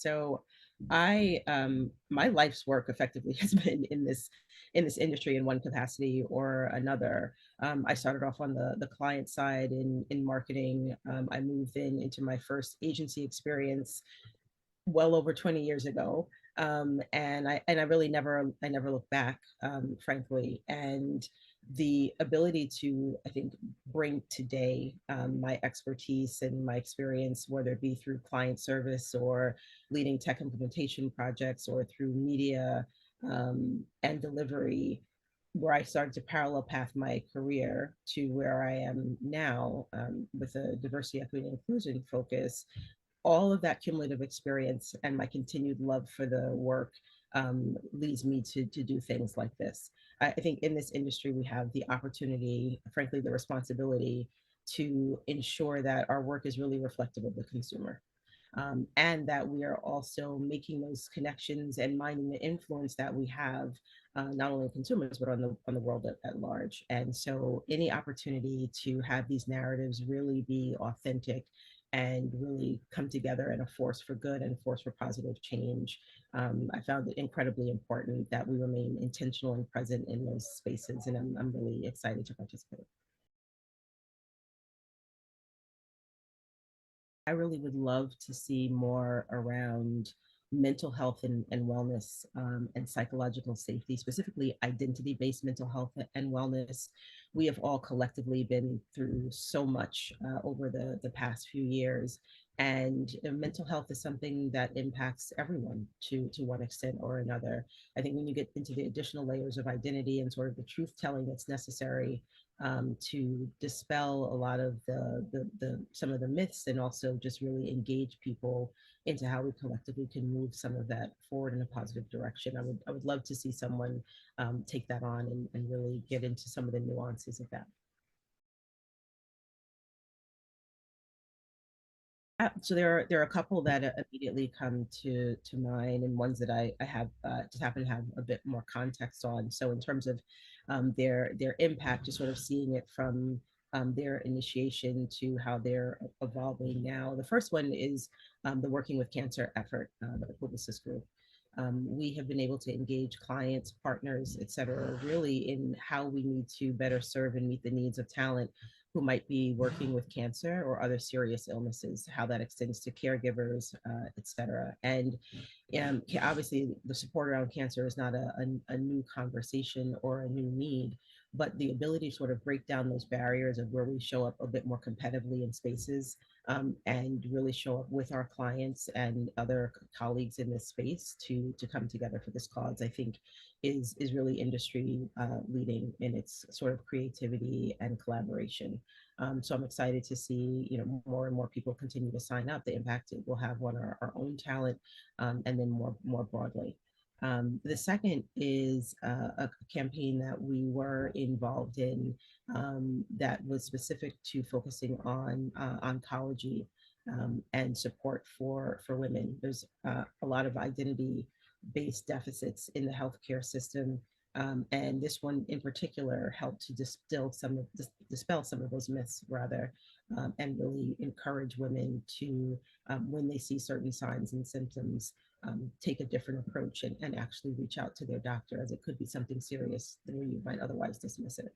So my life's work effectively has been in this industry in one capacity or another. I started off on the client side in marketing. I moved into my first agency experience well over 20 years ago. And I really never look back, frankly. And the ability to, I think, bring today my expertise and my experience, whether it be through client service or leading tech implementation projects or through media and delivery, where I started to parallel path my career to where I am now, with a diversity, equity, and inclusion focus. All of that cumulative experience and my continued love for the work leads me to do things like this. I think in this industry, we have the opportunity, frankly, the responsibility to ensure that our work is really reflective of the consumer. And that we are also making those connections and minding the influence that we have, not only on consumers but on the world at large. And so, any opportunity to have these narratives really be authentic and really come together in a force for good and force for positive change, I found it incredibly important that we remain intentional and present in those spaces. And I'm really excited to participate. I really would love to see more around mental health and wellness, and psychological safety, specifically identity based mental health and wellness. We have all collectively been through so much over the past few years. And mental health is something that impacts everyone to one extent or another. I think when you get into the additional layers of identity and sort of the truth telling that's necessary, to dispel a lot of the some of the myths and also just really engage people into how we collectively can move some of that forward in a positive direction. I would love to see someone take that on and really get into some of the nuances of that. So there are a couple that immediately come to mind, and ones that I have just happen to have a bit more context on. So in terms of their impact, just sort of seeing it from their initiation to how they're evolving now. The first one is the Working with Cancer effort, the Publicis Group. We have been able to engage clients, partners, et cetera, really in how we need to better serve and meet the needs of talent who might be working with cancer or other serious illnesses, how that extends to caregivers, et cetera. And obviously, the support around cancer is not a new conversation or a new need, but the ability to sort of break down those barriers of where we show up a bit more competitively in spaces, and really show up with our clients and other colleagues in this space to come together for this cause, I think is really industry leading in its sort of creativity and collaboration. So I'm excited to see, more and more people continue to sign up, the impact it will have on our own talent, and then more broadly. The second is a campaign that we were involved in, that was specific to focusing on oncology, and support for women. There's a lot of identity based deficits in the healthcare system. And this one in particular helped to dispel some of those myths, rather, and really encourage women to, when they see certain signs and symptoms, take a different approach and actually reach out to their doctor, as it could be something serious than you might otherwise dismiss it.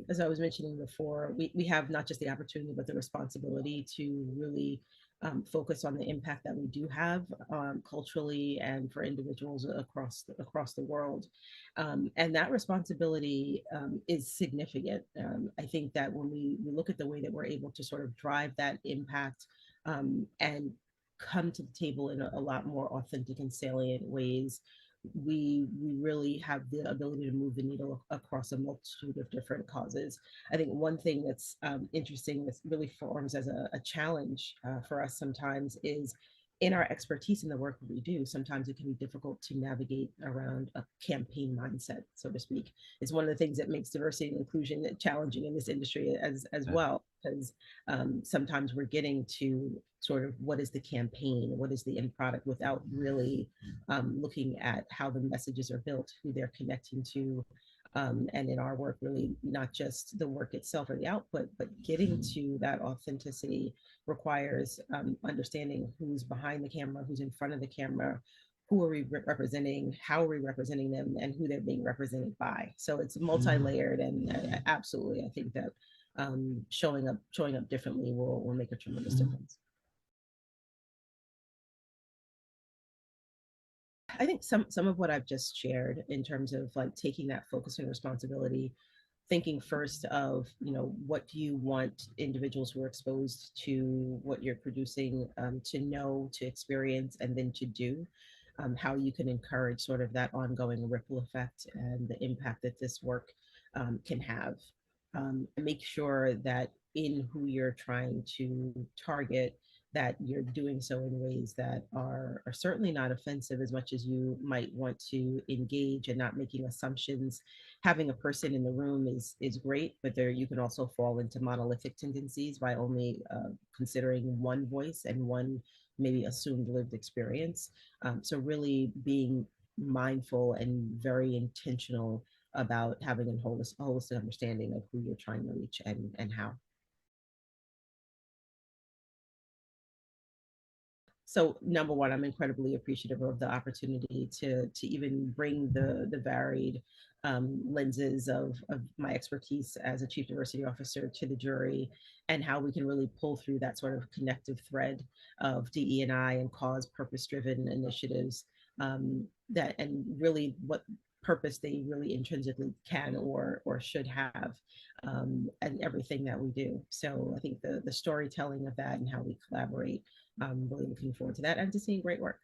As I was mentioning before, we have not just the opportunity, but the responsibility to really focus on the impact that we do have, culturally and for individuals across the world. And that responsibility is significant. I think that when we look at the way that we're able to sort of drive that impact, and come to the table in a lot more authentic and salient ways, we really have the ability to move the needle across a multitude of different causes. I think one thing that's interesting, that really forms as a challenge for us sometimes, is in our expertise in the work that we do. Sometimes it can be difficult to navigate around a campaign mindset, so to speak. It's one of the things that makes diversity and inclusion challenging in this industry as Yeah. well, because sometimes we're getting to sort of what is the campaign, what is the end product, without really looking at how the messages are built, who they're connecting to, and in our work, really not just the work itself or the output, but getting to that authenticity requires understanding who's behind the camera, who's in front of the camera, who are we representing, how are we representing them, and who they're being represented by. So it's multi-layered, and absolutely, I think that showing up differently will make a tremendous difference. I think some of what I've just shared in terms of like taking that focus and responsibility, thinking first of, what do you want individuals who are exposed to what you're producing to know, to experience, and then to do, how you can encourage sort of that ongoing ripple effect and the impact that this work can have. Make sure that in who you're trying to target, that you're doing so in ways that are certainly not offensive as much as you might want to engage, and not making assumptions. Having a person in the room is great, but there you can also fall into monolithic tendencies by only considering one voice and one maybe assumed lived experience. So really being mindful and very intentional about having a holistic understanding of who you're trying to reach and how. So number one, I'm incredibly appreciative of the opportunity to even bring the varied lenses of my expertise as a chief diversity officer to the jury, and how we can really pull through that sort of connective thread of DE&I and cause purpose driven initiatives, that and really what purpose they really intrinsically can or should have, and everything that we do. So I think the storytelling of that and how we collaborate, really looking forward to that and to seeing great work.